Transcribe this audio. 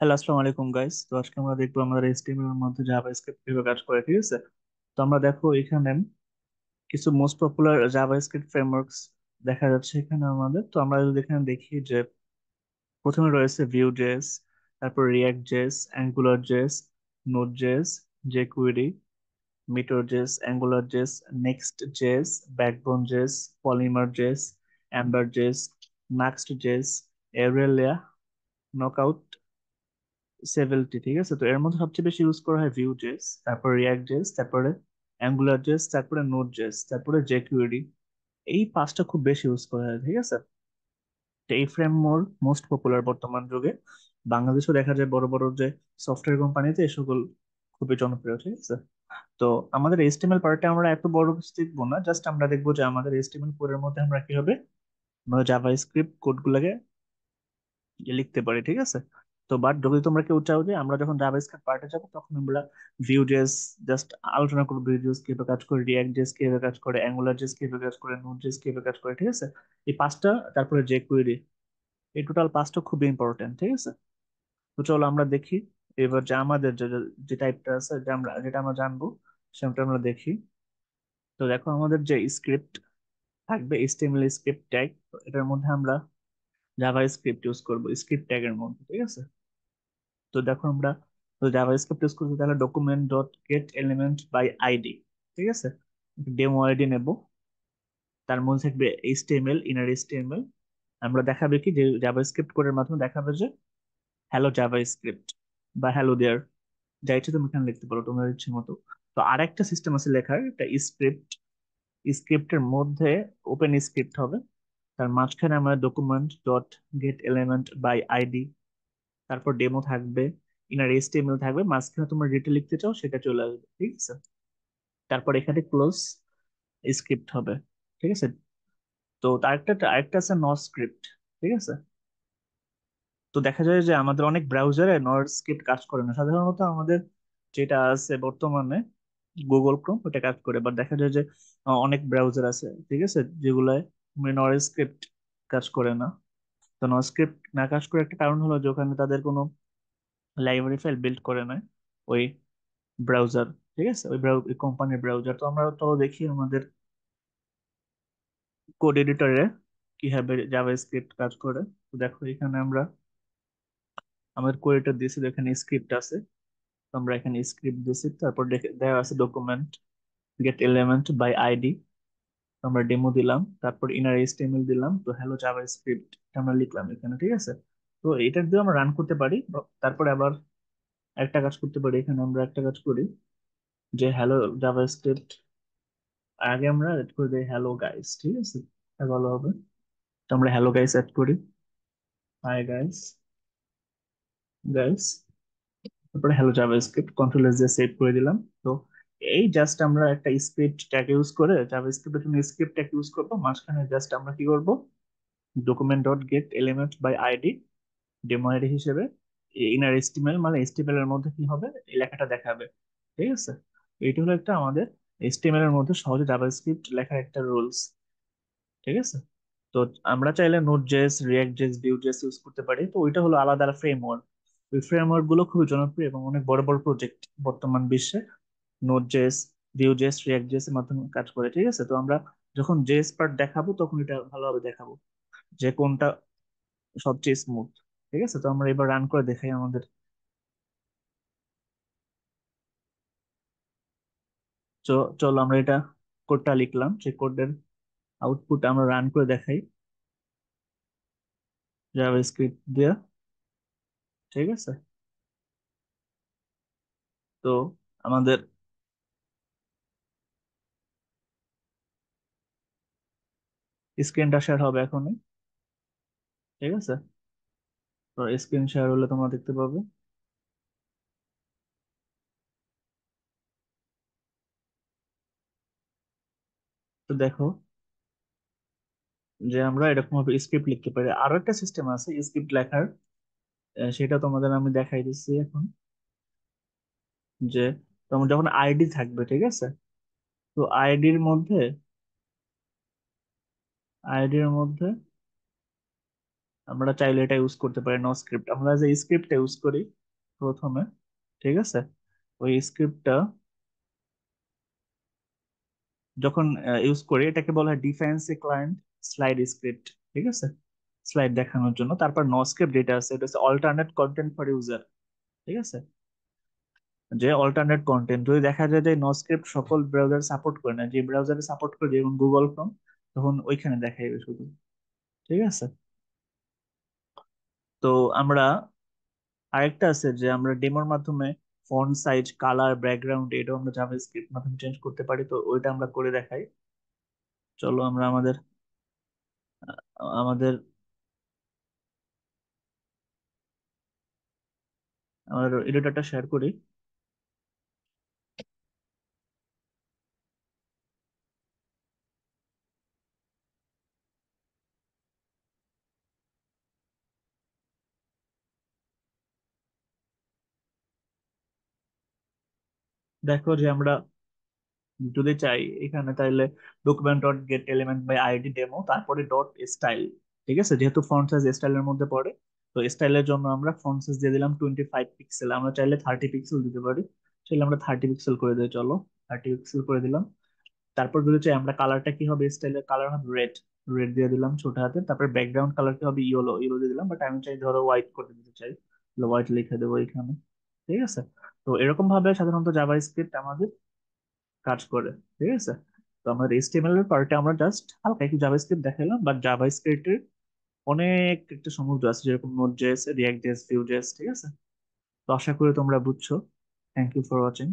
Hello, আসসালামু আলাইকুম guys. তো আজকে আমরা দেখবো আমাদের এইচটিএমএল এর মধ্যে জাভাস্ক্রিপ্ট কিভাবে কাজ করে, ঠিক আছে? তো আমরা দেখো এখানে কিছু মোস্ট পপুলার জাভাস্ক্রিপ্ট ফ্রেমওয়ার্কস দেখা যাচ্ছে এখানে আমাদের। তো আমরা যদি এখানে দেখি যে প্রথমে রয়েছে ভিউ জেএস, তারপর React JS, Angular JS, Node JS, jQuery, Meteor JS, Angular JS, Next JS, Backbone JS, Polymer JS, Ember JS, Nuxt JS, Aurelia, Knockout, Svelte. ঠিক আছে, তো এর মধ্যে সবচেয়ে বেশি ইউজ করা হয় ভিউ জেস, তারপরে রিয়াক্ট জেস, তারপরে অ্যাঙ্গুলার জেস, তারপরে নোড জেস, তারপরে জেকিউডি। এই পাঁচটা খুব বেশি ইউজ করা হয়, ঠিক আছে? তো এই ফ্রেমওয়ার্ক মোস্ট পপুলার বর্তমান যুগে। বাংলাদেশেও দেখা যায় বড় বড় যে সফটওয়্যার কোম্পানিতে এই সকল খুবই জনপ্রিয়, ঠিক আছে? তো আমাদের এইচটিএমএল পার্টে আমরা এত বড় কিছু দেখবো না, জাস্ট আমরা দেখবো যে আমাদের এইচটিএমএল কোডের মধ্যে আমরা কি হবে, আমরা জাভাস্ক্রিপ্ট কোড গুলাকে লিখতে পারি, ঠিক আছে? তো বাট যদি তোমরা কেউ চাও যে আমরা যখন জাভাস্ক্রিপ্ট পার্টে যাবো তখন আমরা ভিউ জেস জাস্ট আলোচনা করবো, ভিউ জেস কিভাবে কাজ করে, রিয়াক্ট জেস কিভাবে কাজ করে, অ্যাঙ্গুলার জেস কিভাবে কাজ করে, নোড জেস কিভাবে কাজ করে, ঠিক আছে? এই পাঁচটা, তারপরে যে কুয়েরি, এই টোটাল পাঁচটা খুব ইম্পর্টেন্ট, ঠিক আছে? তো চলো আমরা দেখি এবার যে আমাদের যে টাইপটা আছে, যেটা আমরা জানবো সেটা আমরা দেখি। তো দেখো আমাদের যে স্ক্রিপ্ট থাকবে, এইচটিএমএল স্ক্রিপ্ট ট্যাগ, এটার মধ্যে আমরা জাভা স্ক্রিপ্ট ইউজ করবো স্ক্রিপ্ট ট্যাগের মধ্যে, ঠিক আছে? তো দেখো আমরা জাভাস্ক্রিপ্ট ইউজ করছি, তাহলে document dot get element by ID, ঠিক আছে? ডেমো আইডি নেব, তার মধ্যে থাকবে এইচটিএমএল, ইনার এইচটিএমএল। আমরা দেখাবে কি যে জাভাস্ক্রিপ্ট কোডের মাধ্যমে দেখাবে যে হ্যালো জাভাস্ক্রিপ্ট বা হ্যালো দেয়ার, যা ইচ্ছে তুমি এখানে লিখতে পারো তোমার ইচ্ছে মতো। তো আরেকটা সিস্টেম আছে লেখার, এটা স্ক্রিপ্ট। স্ক্রিপ্টের মধ্যে ওপেন স্ক্রিপ্ট হবে, তার মাঝখানে আমরা document dot get element by ID, তারপর ডেমো থাকবে, ইনার এইচটিএমএল থাকবে, মাঝখানে তোমরা যেটা লিখতে চাও সেটা চলে আসবে, ঠিক আছে? তারপর এখানে ক্লোজ স্ক্রিপ্ট হবে, ঠিক আছে? তো আরেকটা আছে নট স্ক্রিপ্ট, ঠিক আছে? তো দেখা যায় যে আমাদের অনেক ব্রাউজারে নট স্ক্রিপ্ট কাজ করে না, সাধারণত আমাদের যেটা আছে বর্তমানে গুগল ক্রোম, ওটা কাজ করে। বাট দেখা যায় যে অনেক ব্রাউজার আছে, ঠিক আছে, যেগুলায় নট স্ক্রিপ্ট কাজ করে না। তো নট স্ক্রিপ্ট না কাজ করে একটা কারণ হলো যে ওখানে তাদের কোনো লাইব্রেরি ফাইল বিল্ড করে না ওই ব্রাউজার, ঠিক আছে, ওই কোম্পানির ব্রাউজার। তো আমরা তো দেখি আমাদের কোড এডিটরে কিভাবে জাভাস্ক্রিপ্ট কাজ করে। তো দেখো এখানে আমরা আমাদের কোড এডিটর দিয়েছি, তো এখানে স্ক্রিপ্ট আছে। তো আমরা এখানে স্ক্রিপ্ট দিয়েছি, তারপর দেওয়া আছে document get element by ID, আমরা ডেমো দিলাম, তারপর ইনার এইচটিএমএল দিলাম, তো হ্যালো জাভাস্ক্রিপ্ট আমরা লিখলাম এখানে, ঠিক আছে? তো এটা দিয়ে আমরা রান করতে পারি, তারপরে আবার একটা কাজ করতে পারি। এখানে আমরা একটা কাজ করি যে হ্যালো জাভাস্ক্রিপ্ট, আগে আমরা এড করে দিই হ্যালো গাইস, ঠিক আছে? এটা ভালো হবে। তো আমরা হ্যালো গাইস এড করি, হাই গাইস, গাইস, তারপরে হ্যালো জাভাস্ক্রিপ্ট কন্ট্রোল এস দিয়ে সেভ করে দিলাম। তো এই জাস্ট আমরা একটা স্ক্রিপ্ট ট্যাগ ইউজ করে, জাভাস্ক্রিপ্টের জন্য স্ক্রিপ্ট ট্যাগ ইউজ করবো, মাঝখানে জাস্ট আমরা কি করব, document dot get element by ID, demo ID হিসেবে ইনার এস্টিমেল, মানে এস্টিমেল এর মধ্যে কি হবে এই লেখাটা দেখাবে, ঠিক আছে? এইটা হলো একটা আমাদের এস্টিমেল এর মধ্যে সহজে জাভাস্ক্রিপ্ট লেখার একটা রুলস, ঠিক আছে? তো আমরা চাইলে Node JS, React JS, Vue JS use করতে পারি, তো ওইটা হলো আলাদা ফ্রেমওয়ার্ক। ওই ফ্রেমওয়ার্ক গুলো খুবই জনপ্রিয় এবং অনেক বড় বড় প্রজেক্ট বর্তমান বিশ্বে Node JS, Vue JS, React JS এর মাধ্যমে কাজ করে, ঠিক আছে? তো আমরা যখন জেস পার্ট দেখাবো তখন এটা ভালোভাবে দেখাবো যে কোনটা সবচেয়ে স্মুথ, ঠিক আছে? তো আমরা এবার রান করে দেখাই আমাদের। চলো আমরা এটা কোডটা লিখলাম, সেই কোডের আউটপুট আমরা রান করে দেখাই জাভাস্ক্রিপ্ট দিয়ে, ঠিক আছে? তো আমাদের স্ক্রিনটা শেয়ার হবে এখনই, ঠিক আছে? তো স্ক্রিন শেয়ার হলে তোমরা দেখতে পাবে। তো দেখো যে আমরা এরকম ভাবে স্ক্রিপ্ট লিখতে পারি। আরো একটা সিস্টেম আছে স্ক্রিপ্ট লেখার, সেটা তোমাদের আমি দেখাই দিচ্ছি এখন। যে তোমার যখন আইডি থাকবে, ঠিক আছে, তো আইডির মধ্যে আমরা চাইলে এটা ইউজ করতে পারি নো স্ক্রিপ্ট। আমরা যে স্ক্রিপ্টটা ইউজ করি প্রথমে, ঠিক আছে, ওই স্ক্রিপ্টটা যখন ইউজ করি এটাকে বলা হয় ডিফেন্সি ক্লায়েন্ট স্লাইড স্ক্রিপ্ট, ঠিক আছে, স্লাইড দেখানোর জন্য। তারপর নো স্ক্রিপ্ট যেটা আছে এটা হচ্ছে অল্টারনেট কন্টেন্ট ফর ইউজার, ঠিক আছে, যে অল্টারনেট কন্টেন্ট যদি দেখা যায় যে নো স্ক্রিপ্ট সকল ব্রাউজার সাপোর্ট করে না, যে ব্রাউজারে সাপোর্ট করে যেমন গুগল ক্রোম, তখন ওইখানে দেখাইবে শুধু, ঠিক আছে। তো আমরা আরেকটা আছে যে আমরা ডেমোর মাধ্যমে ফন্ট সাইজ কালার ব্যাকগ্রাউন্ড এটাও আমরা জাভাস্ক্রিপ্ট মাধ্যমে চেঞ্জ করতে পারি, তো ওইটা আমরা করে দেখাই। চলো আমরা আমাদের আমার এডিটরটা শেয়ার করি। দেখো যে আমরা যদি চাই এখানে তাইলে document dot get element by ID demo, তারপরে ডট স্টাইল, ঠিক আছে, যেহেতু ফন্ট সাইজ স্টাইলের মধ্যে পড়ে, তো স্টাইলের জন্য আমরা ফন্ট সাইজ দিয়ে দিলাম 25 পিক্সেল, আমরা চাইলে 30 পিক্সেল দিতে পারি, চাইলে আমরা 30 পিক্সেল করে দিই, চলো 30 পিক্সেল করে দিলাম। তারপর যদি চাই আমরা কালারটা কি হবে, স্টাইলের কালার হবে রেড, রেড দিয়ে দিলাম ছোট হাতে। তারপর ব্যাকগ্রাউন্ড কালার কি হবে, ইয়েলো, ইয়েলো দিয়ে দিলাম, বাট আমি চাই ধরো হোয়াইট করে দিতে চাই, হোয়াইট লিখে দেবো এখানে, ঠিক আছে। তো এরকম ভাবে সাধারণত জাভা স্ক্রিপ্ট আমাদের কাজ করে, ঠিক আছে। তো আমাদের এইচটিএমএল এর পার্টে আমরা জাস্ট হালকা একটু জাভাস্ক্রিপ্ট দেখালাম, বাট জাভাস্ক্রিপ্টের অনেক একটা সমুদ্র আছে, যেরকম Node JS, React JS, Vue JS, ঠিক আছে। তো আশা করি তোমরা বুঝছো। Thank you for watching.